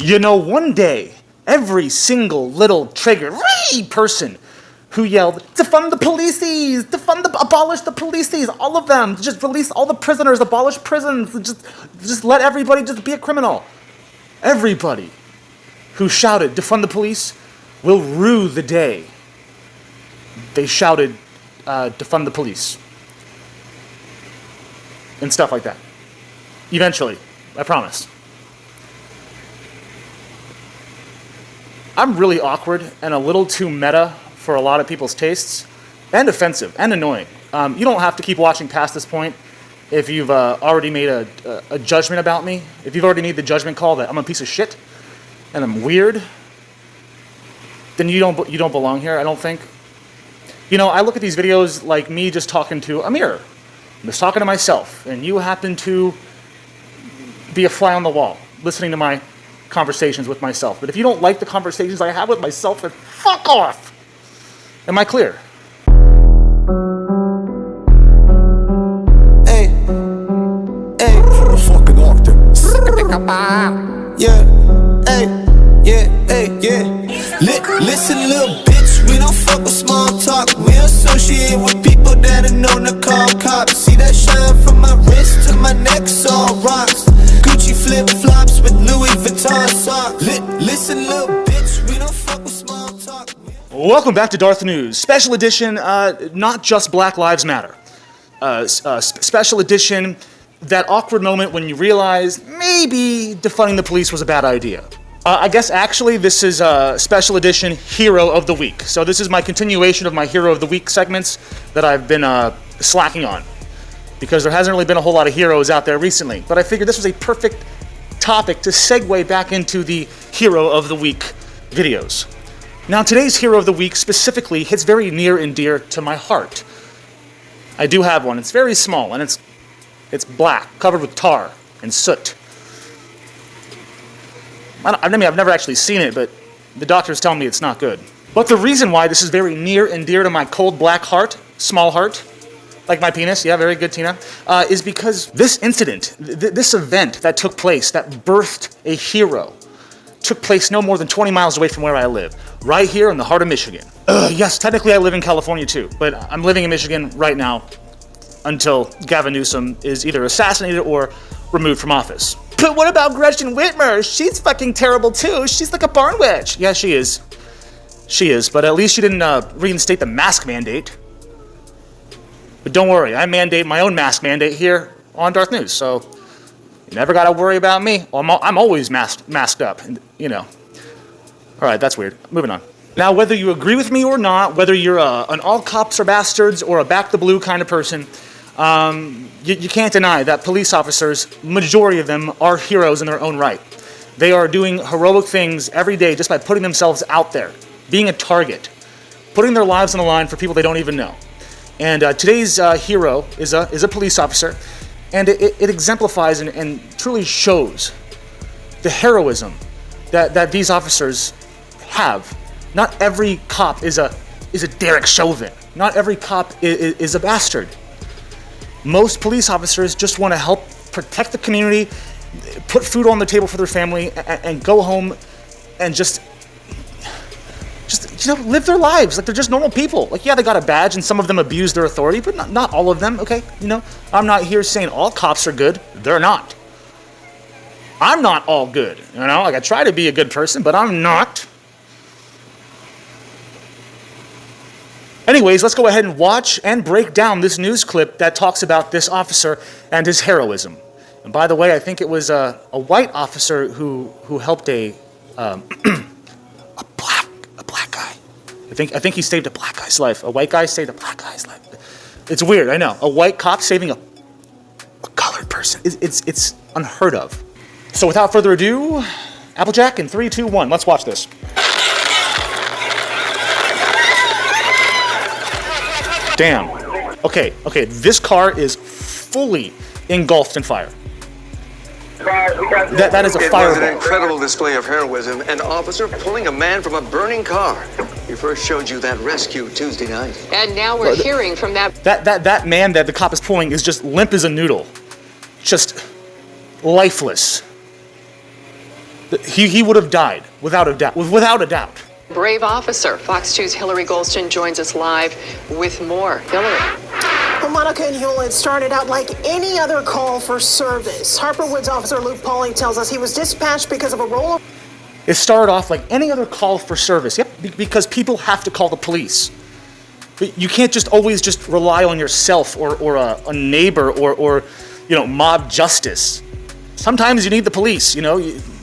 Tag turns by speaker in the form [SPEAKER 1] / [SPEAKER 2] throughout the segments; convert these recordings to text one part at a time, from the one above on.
[SPEAKER 1] You know, one day, every single little trigger person who yelled, defund the policies, abolish the policies, all of them, just release all the prisoners, abolish prisons, just let everybody just be a criminal. Everybody who shouted, defund the police, will rue the day they shouted, defund the police. And stuff like that. Eventually, I promise. I'm really awkward and a little too meta for a lot of people's tastes, and offensive, and annoying. You don't have to keep watching past this point if you've already made a judgment about me. If you've already made the judgment call that I'm a piece of shit and I'm weird, then you don't belong here, I don't think. You know, I look at these videos like me just talking to a mirror. I'm just talking to myself, and you happen to be a fly on the wall, listening to my conversations with myself. But if you don't like the conversations I have with myself, then fuck off! Am I clear?
[SPEAKER 2] Hey, from the fucking octave. Yeah, Listen, little bitch, we don't fuck with small talk. We associate with people that are known to call cops. See that shine from my wrist to my neck, all rocks. Gucci flip-flops with Louis Vuitton socks. Listen, little bitch, we don't fuck with small talk.
[SPEAKER 1] Welcome back to DarthNews, special edition, not just Black Lives Matter. Special edition, that awkward moment when you realize maybe defunding the police was a bad idea. I guess actually this is a special edition Hero of the Week. So this is my continuation of my Hero of the Week segments that I've been slacking on, because there hasn't really been a whole lot of heroes out there recently. But I figured this was a perfect topic to segue back into the Hero of the Week videos. Now, today's Hero of the Week specifically hits very near and dear to my heart. I do have one. It's very small, and it's black, covered with tar and soot. I mean, I've never actually seen it, but the doctors tell me it's not good. But the reason why this is very near and dear to my cold black heart, small heart, like my penis, yeah, very good, Tina, is because this incident, this event that took place, that birthed a hero, took place no more than 20 miles away from where I live, right here in the heart of Michigan. Yes, technically I live in California too, but I'm living in Michigan right now until Gavin Newsom is either assassinated or removed from office. But what about Gretchen Whitmer? She's fucking terrible too. She's like a barn witch. Yeah, she is. She is, but at least she didn't reinstate the mask mandate. But don't worry, I mandate my own mask mandate here on DarthNews, so you never gotta worry about me. I'm always masked up, you know. All right, that's weird. Moving on. Now, whether you agree with me or not, whether you're an all cops are bastards or a back the blue kind of person, you can't deny that police officers, majority of them, are heroes in their own right. They are doing heroic things every day just by putting themselves out there, being a target, putting their lives on the line for people they don't even know. And today's hero is a police officer, and it exemplifies and truly shows the heroism that these officers have. Not every cop is a Derek Chauvin. Not every cop is a bastard. Most police officers just want to help protect the community, put food on the table for their family, and go home and just live their lives like they're just normal people. Like, yeah, they got a badge and some of them abuse their authority, but not all of them, okay? You know, I'm not here saying all cops are good. They're not. I'm not all good, you know? Like, I try to be a good person, but I'm not. Anyways, let's go ahead and watch and break down this news clip that talks about this officer and his heroism. And by the way, I think it was a white officer who helped a black guy. I think he saved a black guy's life. A white guy saved a black guy's life. It's weird, I know. A white cop saving a colored person. It's unheard of. So without further ado, Applejack in 3, 2, 1. Let's watch this. Damn. Okay, this car is fully engulfed in fire. That is a fireball.
[SPEAKER 3] It was an incredible display of heroism. An officer pulling a man from a burning car. We first showed you that rescue Tuesday night.
[SPEAKER 4] And now we're hearing from that
[SPEAKER 1] man that the cop is pulling is just limp as a noodle. Just lifeless. He would have died, without a doubt. Without a doubt.
[SPEAKER 4] Brave officer. Fox 2's Hillary Goldston joins us live with more. Hillary.
[SPEAKER 5] Well, Monica and Hewlett started out like any other call for service. Harperwood's officer Luke Pauly tells us he was dispatched because of a roll.
[SPEAKER 1] It started off like any other call for service. Yep, because people have to call the police. But you can't just always just rely on yourself or a neighbor or mob justice. Sometimes you need the police,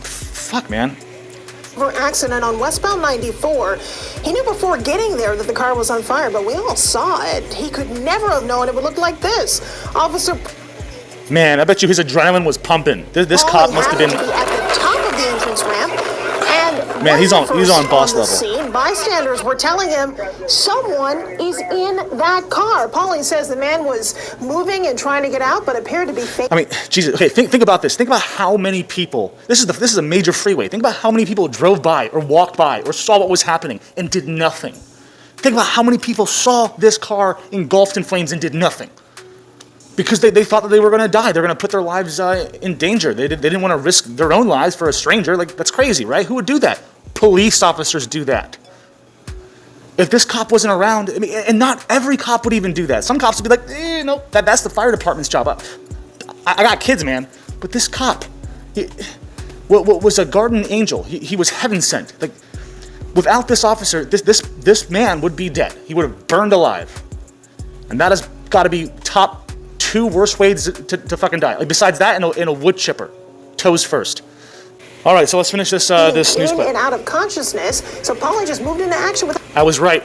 [SPEAKER 1] Fuck, man.
[SPEAKER 5] Accident on westbound 94. He knew before getting there that the car was on fire, but we all saw it. He could never have known it would look like this. Officer...
[SPEAKER 1] Man, I bet you his adrenaline was pumping. This cop must have been...
[SPEAKER 5] To be at the top of the entrance ramp, and
[SPEAKER 1] man, he's on boss level.
[SPEAKER 5] Scene, bystanders were telling him someone is in that car. Pauly says the man was moving and trying to get out, but appeared to be fake.
[SPEAKER 1] I mean, Jesus. Okay, think about this. Think about how many people. This is a major freeway. Think about how many people drove by or walked by or saw what was happening and did nothing. Think about how many people saw this car engulfed in flames and did nothing. Because they thought that they were going to die. They're going to put their lives in danger. They didn't want to risk their own lives for a stranger. Like, that's crazy, right? Who would do that? Police officers do that. If this cop wasn't around, I mean, and not every cop would even do that. Some cops would be like, no, that's the fire department's job. I got kids, man. But this cop, was a guardian angel. He was heaven sent. Like, without this officer, this man would be dead. He would have burned alive. And that has got to be top 2 worst ways to fucking die. Like, besides that, in a wood chipper, toes first. All right, so let's finish this news clip.
[SPEAKER 5] And out of consciousness, so Pauly just moved into action with.
[SPEAKER 1] I was right.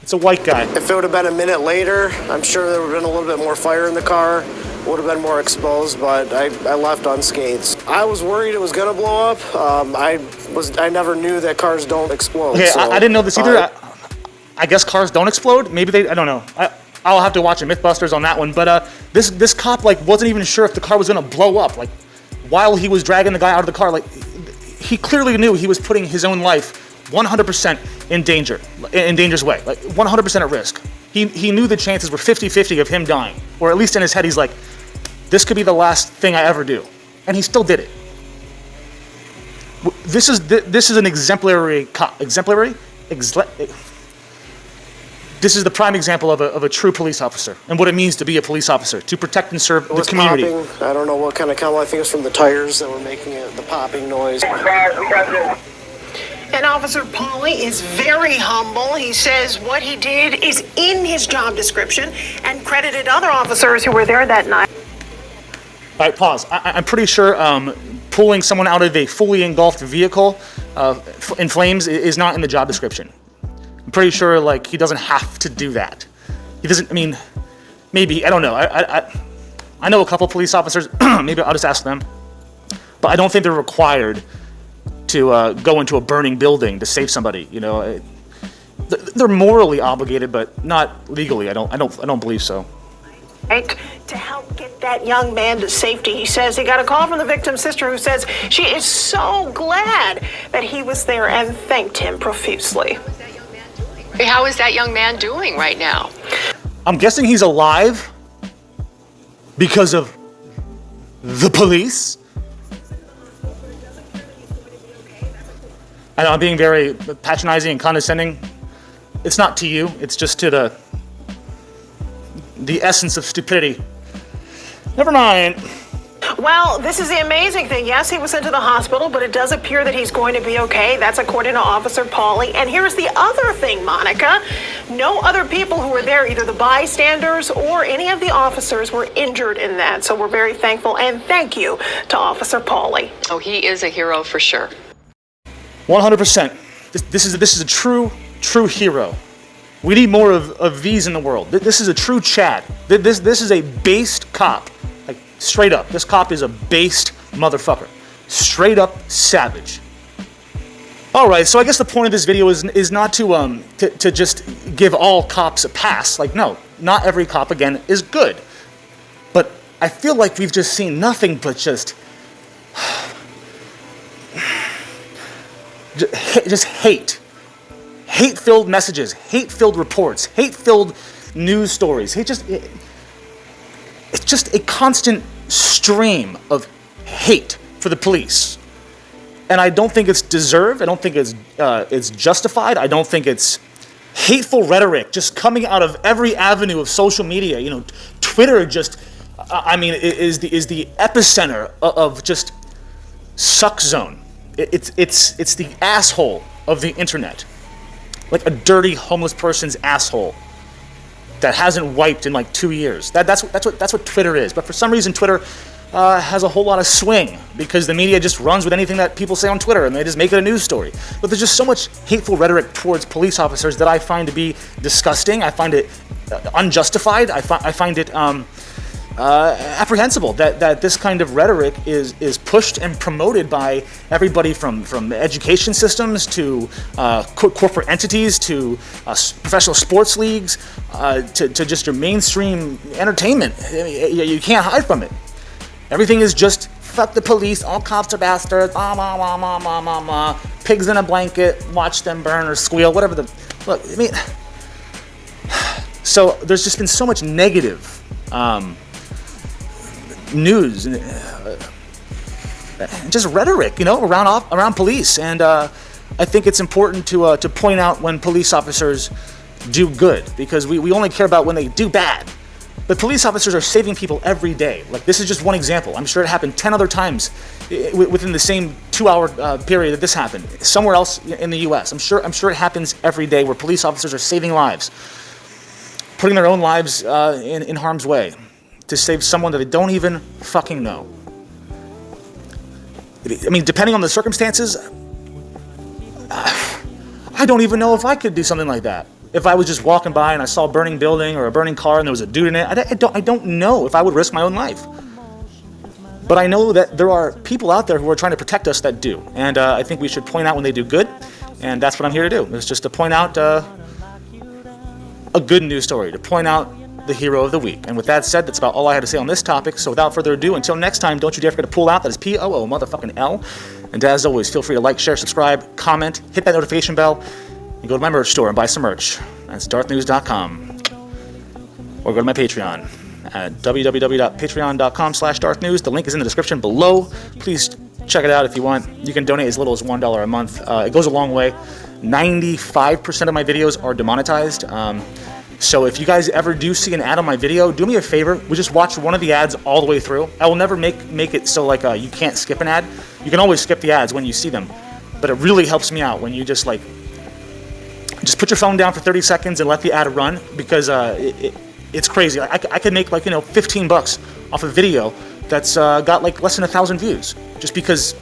[SPEAKER 1] It's a white guy.
[SPEAKER 6] If it would have been a minute later, I'm sure there would have been a little bit more fire in the car. Would have been more exposed, but I left unscathed. I was worried it was gonna blow up. I never knew that cars don't explode.
[SPEAKER 1] Okay,
[SPEAKER 6] so,
[SPEAKER 1] I didn't know this either. I guess cars don't explode. Maybe I don't know. I'll have to watch a Mythbusters on that one. But this cop wasn't even sure if the car was gonna blow up. Like, while he was dragging the guy out of the car, he clearly knew he was putting his own life 100% in danger, in danger's way, 100% at risk. He knew the chances were 50-50 of him dying, or at least in his head, he's like, this could be the last thing I ever do, and he still did it. This is an exemplary cop. This is the prime example of a true police officer and what it means to be a police officer, to protect and serve the community.
[SPEAKER 6] Popping. I don't know what kind of chemical. I think it's from the tires that were making the popping noise.
[SPEAKER 5] And Officer Pauly is very humble. He says what he did is in his job description and credited other officers who were there that night.
[SPEAKER 1] All right, pause. I'm pretty sure pulling someone out of a fully engulfed vehicle in flames is not in the job description. I'm pretty sure, he doesn't have to do that. He doesn't, I mean, maybe, I don't know. I know a couple police officers, maybe I'll just ask them. But I don't think they're required to go into a burning building to save somebody, They're morally obligated, but not legally. I don't believe so.
[SPEAKER 5] Right, to help get that young man to safety. He says he got a call from the victim's sister who says she is so glad that he was there and thanked him profusely.
[SPEAKER 4] How is that young man doing right now?
[SPEAKER 1] I'm guessing he's alive because of the police. I know I'm being very patronizing and condescending. It's not to you. It's just to the essence of stupidity. Never mind.
[SPEAKER 5] Well, this is the amazing thing. Yes, he was sent to the hospital, but it does appear that he's going to be okay. That's according to Officer Pauly. And here's the other thing, Monica. No other people who were there, either the bystanders or any of the officers, were injured in that. So we're very thankful, and thank you to Officer Pauly.
[SPEAKER 4] Oh, he is a hero for sure.
[SPEAKER 1] 100%. This is a true hero. We need more of these in the world. This is a true Chad. This is a based cop. Straight up. This cop is a based motherfucker. Straight up savage. Alright, so I guess the point of this video is not to just give all cops a pass. No, not every cop, again, is good. But I feel like we've just seen nothing but just hate. Hate-filled messages, hate-filled reports, hate-filled news stories. It's just a constant stream of hate for the police. And I don't think it's deserved. I don't think it's justified. I don't think it's hateful rhetoric just coming out of every avenue of social media. You know, Twitter just, is the epicenter of just suck zone. It's the asshole of the internet, like a dirty homeless person's asshole that hasn't wiped in like 2 years. That's what Twitter is. But for some reason, Twitter has a whole lot of swing because the media just runs with anything that people say on Twitter and they just make it a news story. But there's just so much hateful rhetoric towards police officers that I find to be disgusting. I find it unjustified. I find it apprehensible that this kind of rhetoric is pushed and promoted by everybody from education systems to corporate entities to professional sports leagues to just your mainstream entertainment. I mean, you can't hide from it. Everything is just fuck the police, all cops are bastards, pigs in a blanket, watch them burn or squeal, whatever the look. I mean, so there's just been so much negative news and just rhetoric, around police, and I think it's important to point out when police officers do good, because we only care about when they do bad. But police officers are saving people every day. Like, this is just one example. I'm sure it happened 10 other times within the same 2-hour period that this happened somewhere else in the U.S. I'm sure it happens every day where police officers are saving lives, putting their own lives in harm's way to save someone that they don't even fucking know. I mean, depending on the circumstances, I don't even know if I could do something like that. If I was just walking by and I saw a burning building or a burning car and there was a dude in it, I don't know if I would risk my own life. But I know that there are people out there who are trying to protect us that do. And I think we should point out when they do good. And that's what I'm here to do. It's just to point out a good news story, to point out the hero of the week. And with that said, that's about all I had to say on this topic. So without further ado, until next time, don't you dare forget to pull out. That is POO motherfucking L. And as always, feel free to like, share, subscribe, comment, hit that notification bell, and go to my merch store and buy some merch. That's DarthNews.com. Or go to my Patreon at www.patreon.com/DarthNews. The link is in the description below. Please check it out if you want. You can donate as little as $1 a month. It goes a long way. 95% of my videos are demonetized. So if you guys ever do see an ad on my video, do me a favor. We just watch one of the ads all the way through. I will never make it so like you can't skip an ad. You can always skip the ads when you see them. But it really helps me out when you just put your phone down for 30 seconds and let the ad run, because it's crazy. I could make $15 off a video that's got like less than 1,000 views, just because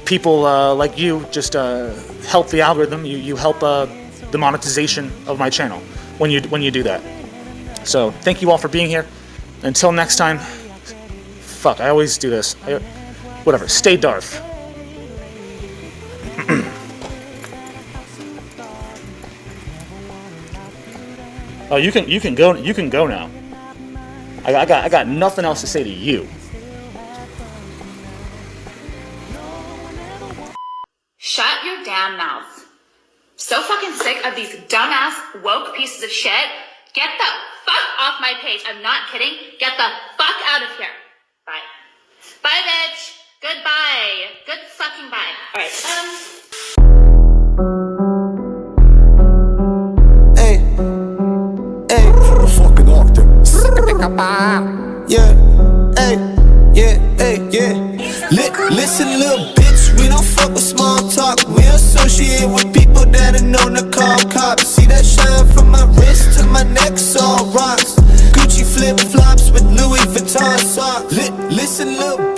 [SPEAKER 1] people like you just help the algorithm. You help the monetization of my channel when you do that. So thank you all for being here. Until next time, fuck, I always do this. Whatever. Stay Darth. Oh, you can go now. I got nothing else to say to you.
[SPEAKER 7] Shut your damn mouth. So fucking sick of these dumbass woke pieces of shit. Get the fuck off my page. I'm not kidding. Get the fuck out of here. Bye. Bye, bitch. Goodbye. Good fucking bye. Alright,
[SPEAKER 2] Listen, little bitch, we don't fuck with small talk. We associate with people that are known to call cops. See that shine from my wrist to my neck, all rocks. Gucci flip flops with Louis Vuitton socks. Listen, little